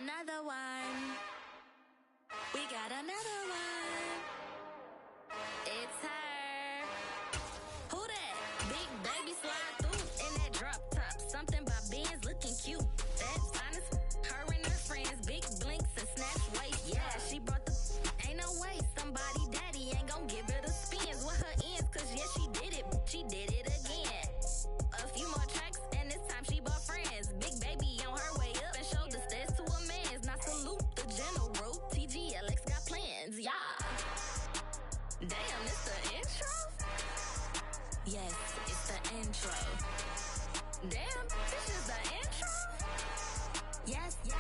another one. We got another one. It's her. Who that? Big baby slide through in that drop top. Something by Benz looking cute. That's honest. Her and her friends, big blinks and snatch waist. Yeah, she brought the. Ain't no way somebody daddy ain't gon' give her the spins with her ends. Cause yeah, she did it. She did it again. A few more tracks and this time she bought friends. Big baby on her way up and showed the stairs to a man's. Now salute the general. TGLX got plans, yeah. Damn, it's the intro? Yes, it's the intro. Damn, this is the intro? Yes, it's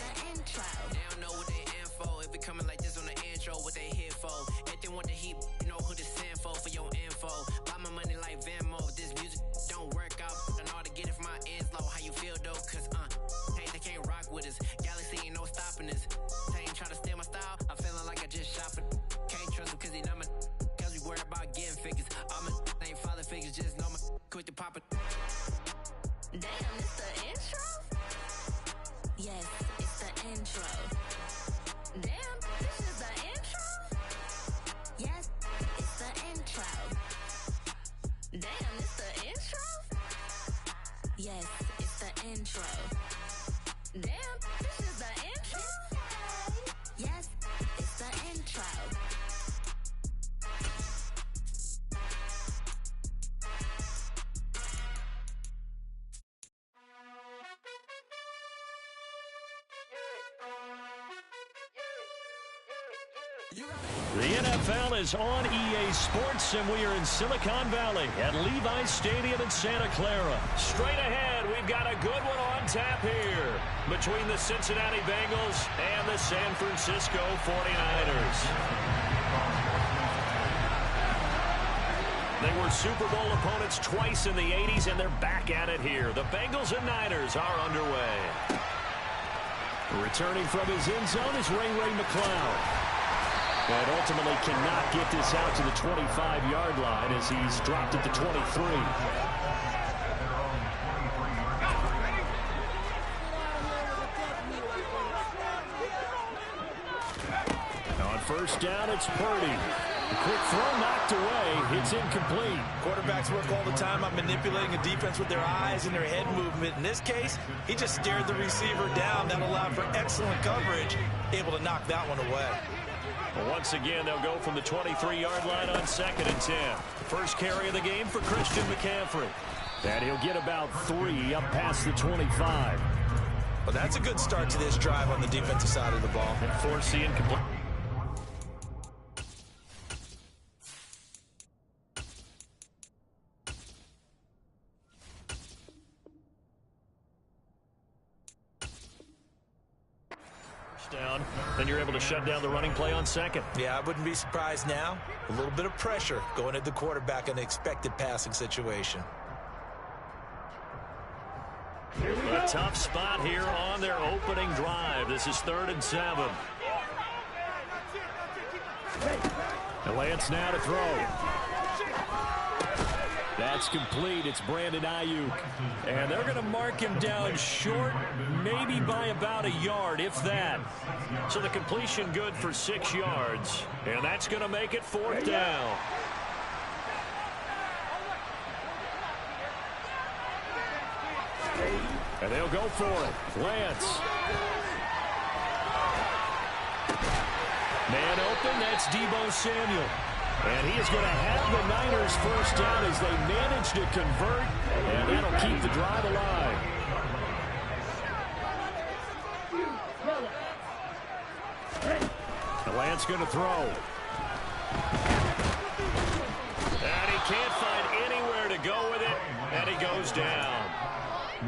the intro. They don't know what they in for. If it coming like this on the intro, what they here for? If they want the heat, you know who to send for your info. Buy my money like Venmo. If this music don't work out, I know how to get it from my ends low. How you feel though? Cause hey, they can't rock with us. Galaxy ain't no stopping us. They ain't trying to steal my style. I'm feeling like I just shop it. Can't trust them cause they not my. Cause we worried about getting figures. All my ain't father figures, just know my quick to pop it. Damn, it's the intro? Yes, it's the intro. Damn, this is the intro? Yes, it's the intro. Damn, it's the intro? Yes, it's the intro. Damn, this is the intro? Yes, it's the intro. The NFL is on EA Sports, and we are in Silicon Valley at Levi's Stadium in Santa Clara. Straight ahead, we've got a good one on tap here between the Cincinnati Bengals and the San Francisco 49ers. They were Super Bowl opponents twice in the 80s, and they're back at it here. The Bengals and Niners are underway. Returning from his end zone is Ray McCloud. And ultimately cannot get this out to the 25-yard line as he's dropped at the 23. On first down, it's Purdy. A quick throw knocked away. It's incomplete. Quarterbacks work all the time on manipulating a defense with their eyes and their head movement. In this case, he just stared the receiver down. That allowed for excellent coverage, able to knock that one away. Well, once again, they'll go from the 23-yard line on 2nd and 10. First carry of the game for Christian McCaffrey. And he'll get about 3 up past the 25. Well, that's a good start to this drive on the defensive side of the ball. And force the incomplete. Down, then you're able to shut down the running play on 2nd. Yeah, I wouldn't be surprised now. A little bit of pressure going at the quarterback in an expected passing situation. A tough spot here on their opening drive. This is 3rd and 7. And Lance now to throw. That's complete. It's Brandon Ayuk. And they're going to mark him down short, maybe by about a yard, if that. So the completion good for 6 yards. And that's going to make it 4th down. And they'll go for it. Lance. Man open, that's Deebo Samuel. And he is going to have the Niners first down as they manage to convert, and that'll keep the drive alive. The Lance going to throw. And he can't find anywhere to go with it, and he goes down.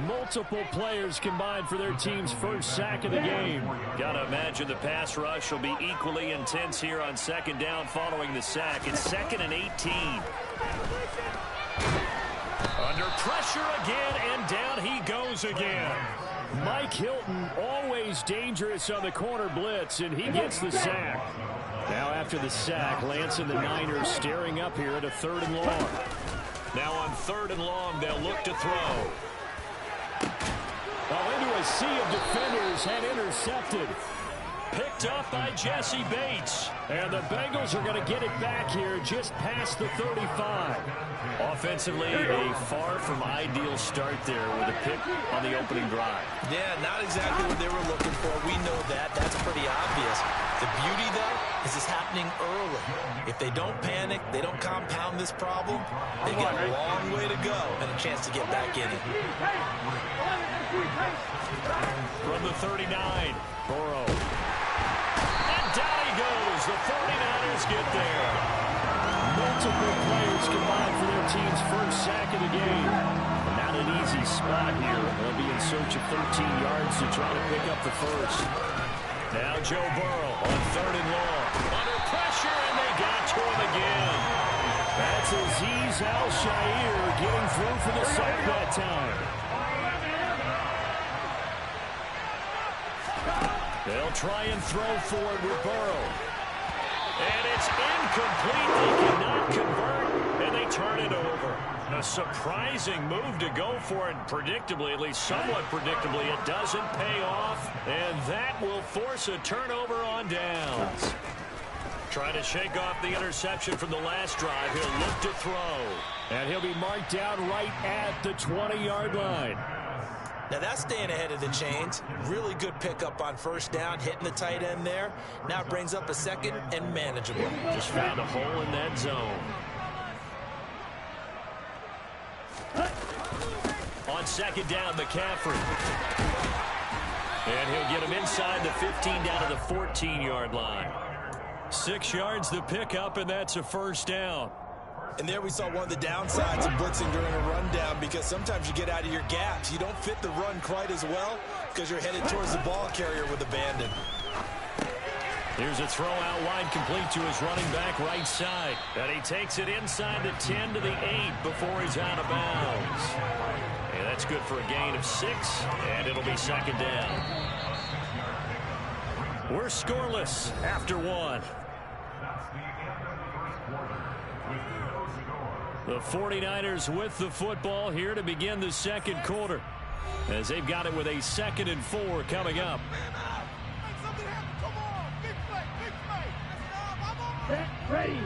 Multiple players combined for their team's first sack of the game. Gotta imagine the pass rush will be equally intense here on 2nd down following the sack. It's 2nd and 18. Under pressure again, and down he goes again. Mike Hilton, always dangerous on the corner blitz, and he gets the sack. Now after the sack, Lance and the Niners staring up here at a 3rd and long. Now on 3rd and long, they'll look to throw. Into a a sea of defenders and intercepted. Picked up by Jesse Bates. And the Bengals are going to get it back here just past the 35. Offensively, a far from ideal start there with a pick on the opening drive. Yeah, not exactly what they were looking for. We know that. That's pretty obvious. The beauty, though, is it's happening early. If they don't panic, they don't compound this problem, they've got a long way to go and a chance to get back in it. From the 39, Burrow. And down he goes. The 49ers get there. Multiple players combined for their team's first sack of the game. Not an easy spot here. They'll be in search of 13 yards to try to pick up the first. Now Joe Burrow on 3rd and long. Under pressure, and they got to him again. That's Azeez Al-Shaair getting through for the sack that time. They'll try and throw for it with Burrow. And it's incomplete. They cannot convert, and they turn it over. A surprising move to go for it. Predictably, at least somewhat predictably, it doesn't pay off. And that will force a turnover on downs. Trying to shake off the interception from the last drive. He'll look to throw. And he'll be marked down right at the 20-yard line. Now that's staying ahead of the chains. Really good pickup on first down, hitting the tight end there. Now it brings up a second and manageable. Just found a hole in that zone. On second down, McCaffrey. And he'll get him inside the 15 down to the 14-yard line. 6 yards the pickup, and that's a first down. And there we saw one of the downsides of blitzing during a rundown, because sometimes you get out of your gaps. You don't fit the run quite as well because you're headed towards the ball carrier with abandon. Here's a throw out wide, complete to his running back right side. And he takes it inside the 10 to the 8 before he's out of bounds. And that's good for a gain of 6, and it'll be second down. We're scoreless after 1. The 49ers with the football here to begin the second quarter, as they've got it with a 2nd and 4 coming up. Ready.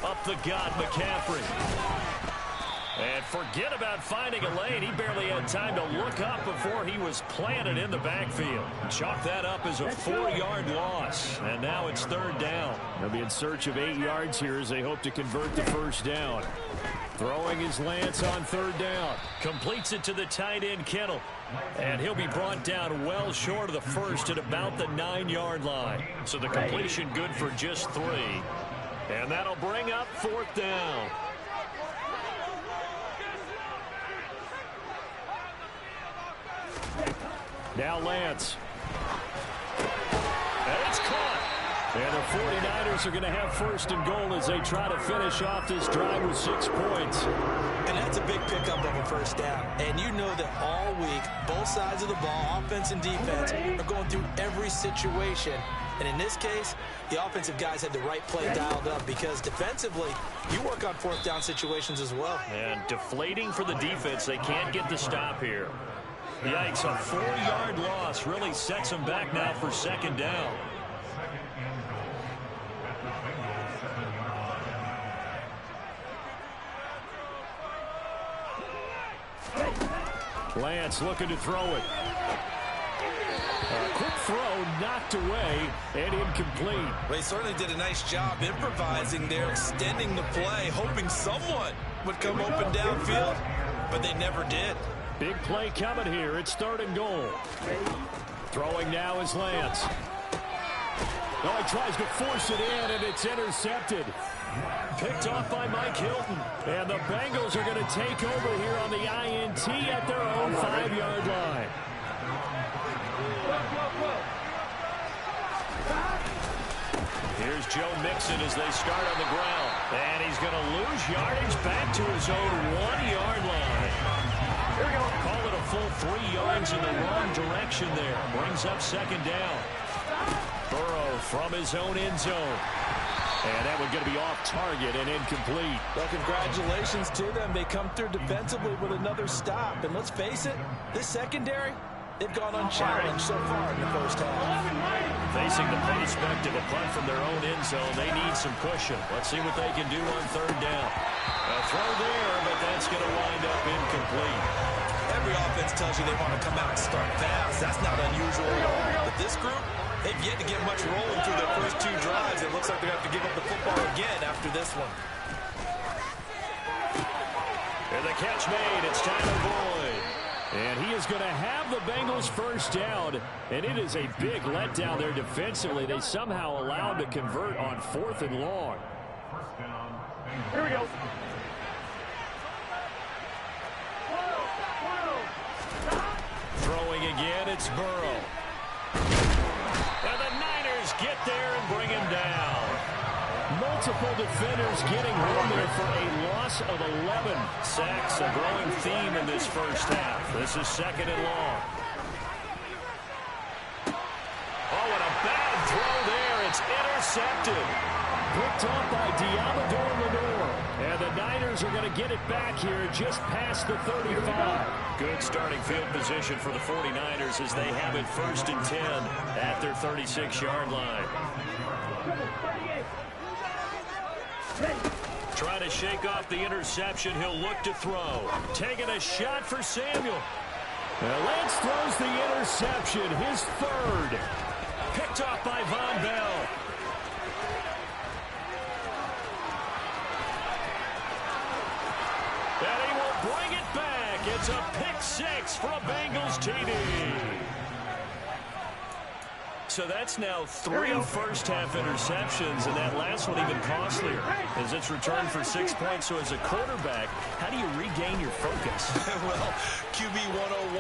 Up the gut, McCaffrey. And forget about finding a lane. He barely had time to look up before he was planted in the backfield. Chalk that up as a 4-yard loss. And now it's 3rd down. They'll be in search of 8 yards here as they hope to convert the first down. Throwing his Lance on 3rd down. Completes it to the tight end, Kittle. And he'll be brought down well short of the first at about the 9-yard line. So the completion good for just 3. And that'll bring up 4th down. Now Lance. And it's caught. And the 49ers are going to have 1st and goal as they try to finish off this drive with 6 points. And that's a big pickup of a first down. And you know that all week, both sides of the ball, offense and defense, are going through every situation. And in this case, the offensive guys had the right play dialed up, because defensively, you work on 4th down situations as well. And deflating for the defense. They can't get the stop here. Yikes, a 4-yard loss really sets them back now for 2nd down. Lance looking to throw it. A quick throw knocked away and incomplete. They certainly did a nice job improvising there, extending the play, hoping someone would come open downfield, but they never did. Big play coming here. It's 3rd and goal. Throwing now is Lance. Oh, he tries to force it in, and it's intercepted. Picked off by Mike Hilton. And the Bengals are going to take over here on the INT at their own 5-yard line. Here's Joe Mixon as they start on the ground. And he's going to lose yardage back to his own 1-yard line. Call it a full 3 yards in the wrong direction there. Brings up 2nd down. Burrow from his own end zone. And that one's going to be off target and incomplete. Well, congratulations to them. They come through defensively with another stop. And let's face it, this secondary, they've gone unchallenged so far in the first half. Facing the prospect of a punt from their own end zone, they need some cushion. Let's see what they can do on third down. A throw there, but that's going to wind up incomplete. Every offense tells you they want to come out and start fast. That's not unusual at all. But this group, they've yet to get much rolling through their first 2 drives. It looks like they're going to have to give up the football again after this one. And the catch made. It's Tyler Boyd. And he is going to have the Bengals first down. And it is a big letdown there defensively. They somehow allowed to convert on 4th and long. Here we go. Throwing again, it's Burrow. And the Niners get there and bring him down. Multiple defenders getting home there for a loss of 11. Sacks, a growing theme in this first half. This is 2nd and long. Oh, and a bad throw there. It's intercepted. Picked up by Diamador Lenore. And the Niners are going to get it back here just past the 35. Good starting field position for the 49ers as they have it 1st and 10 at their 36-yard line. Trying to shake off the interception. He'll look to throw. Taking a shot for Samuel. Lance throws the interception, his 3rd. Picked off by Von Bell. And he will bring it back. It's a pick 6 for a Bengals TD. So that's now 3 first-half interceptions, and that last one even costlier as it's returned for 6 points. So as a quarterback, how do you regain your focus? Well, QB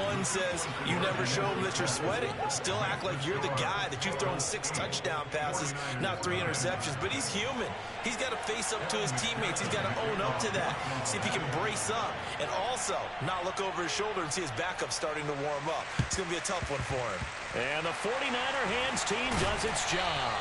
101 says you never show them that you're sweating. Still act like you're the guy, that you've thrown 6 touchdown passes, not 3 interceptions. But he's human. He's got to face up to his teammates. He's got to own up to that. See if he can brace up. And also not look over his shoulder and see his backup starting to warm up. It's going to be a tough one for him. And the 49er hands team does its job.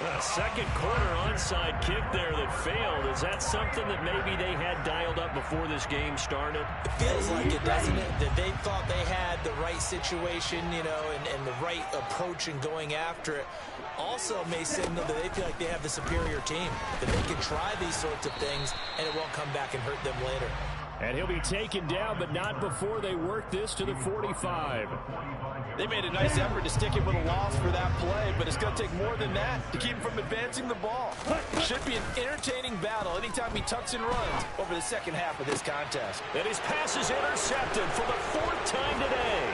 A second quarter onside kick there that failed. Is that something that maybe they had dialed up before this game started? It feels like it, doesn't it? That they thought they had the right situation, you know, and the right approach in going after it. Also may signal that they feel like they have the superior team, that they can try these sorts of things and it won't come back and hurt them later. And he'll be taken down, but not before they work this to the 45. They made a nice effort to stick him with a loss for that play, but it's going to take more than that to keep him from advancing the ball. Should be an entertaining battle anytime he tucks and runs over the second half of this contest. And his pass is intercepted for the 4th time today.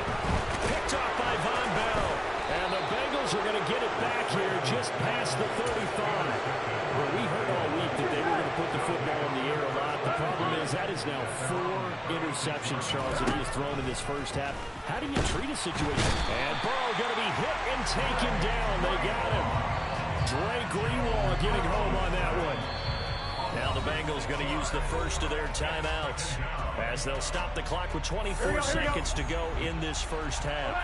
Picked off by Von Bell. And the Bengals are going to get it back here just past the 35. Well, we heard all week that they were going to put the football in the air a lot. The problem is that is now 4 interceptions, Charles, that he has thrown in this first half. How do you treat a situation? And Burrow going to be hit and taken down. They got him. Dre Greenwald getting home on that one. Now the Bengals going to use the first of their timeouts as they'll stop the clock with 24 seconds to go in this first half.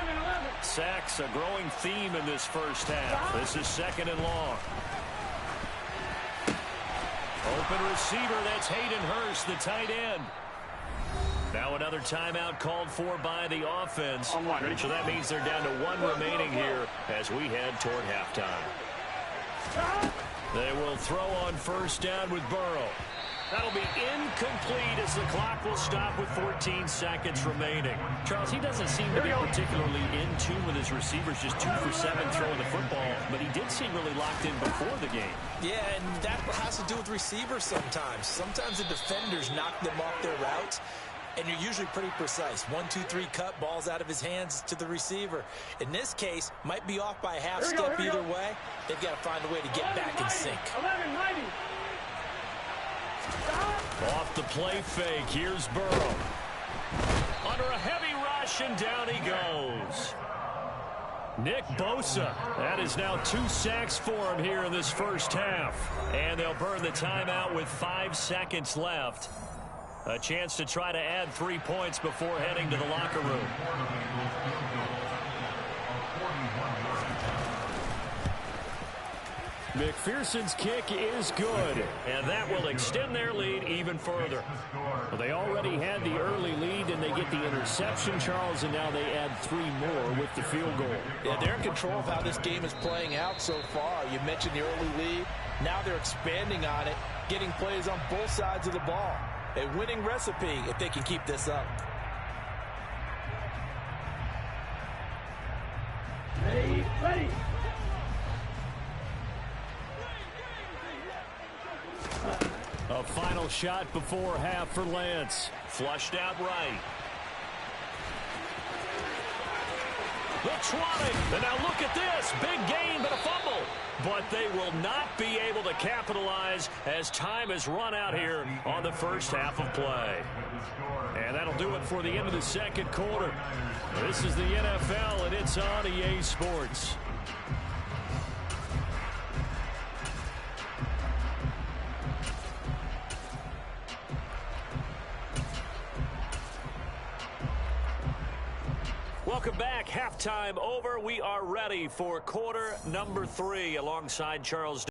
Sacks, a growing theme in this first half. This is 2nd and long. Open receiver, that's Hayden Hurst, the tight end. Now another timeout called for by the offense. So that means they're down to 1 remaining here as we head toward halftime. They will throw on first down with Burrow. That'll be incomplete as the clock will stop with 14 seconds remaining. Charles, he doesn't seem to be particularly in tune with his receivers, just 2 for 7 throwing the football, but he did seem really locked in before the game. Yeah, and that has to do with receivers sometimes. Sometimes the defenders knock them off their routes, and you're usually pretty precise. 1, 2, 3 cut, balls out of his hands to the receiver. In this case, might be off by a half step either way. They've got to find a way to get back in sync. Off the play fake, here's Burrow. Under a heavy rush, and down he goes. Nick Bosa, that is now 2 sacks for him here in this first half. And they'll burn the timeout with 5 seconds left. A chance to try to add 3 points before heading to the locker room. McPherson's kick is good, and that will extend their lead even further. Well, they already had the early lead, and they get the interception, Charles, and now they add 3 more with the field goal. Yeah, they're in control of how this game is playing out so far. You mentioned the early lead. Now they're expanding on it, getting plays on both sides of the ball. A winning recipe if they can keep this up. Ready. A final shot before half for Lance. Flushed out right. They'll try it. And now look at this. Big gain, but a fumble. But they will not be able to capitalize as time has run out here on the first half of play. And that'll do it for the end of the second quarter. This is the NFL, and it's on EA Sports. Welcome back. Halftime over. We are ready for quarter number 3 alongside Charles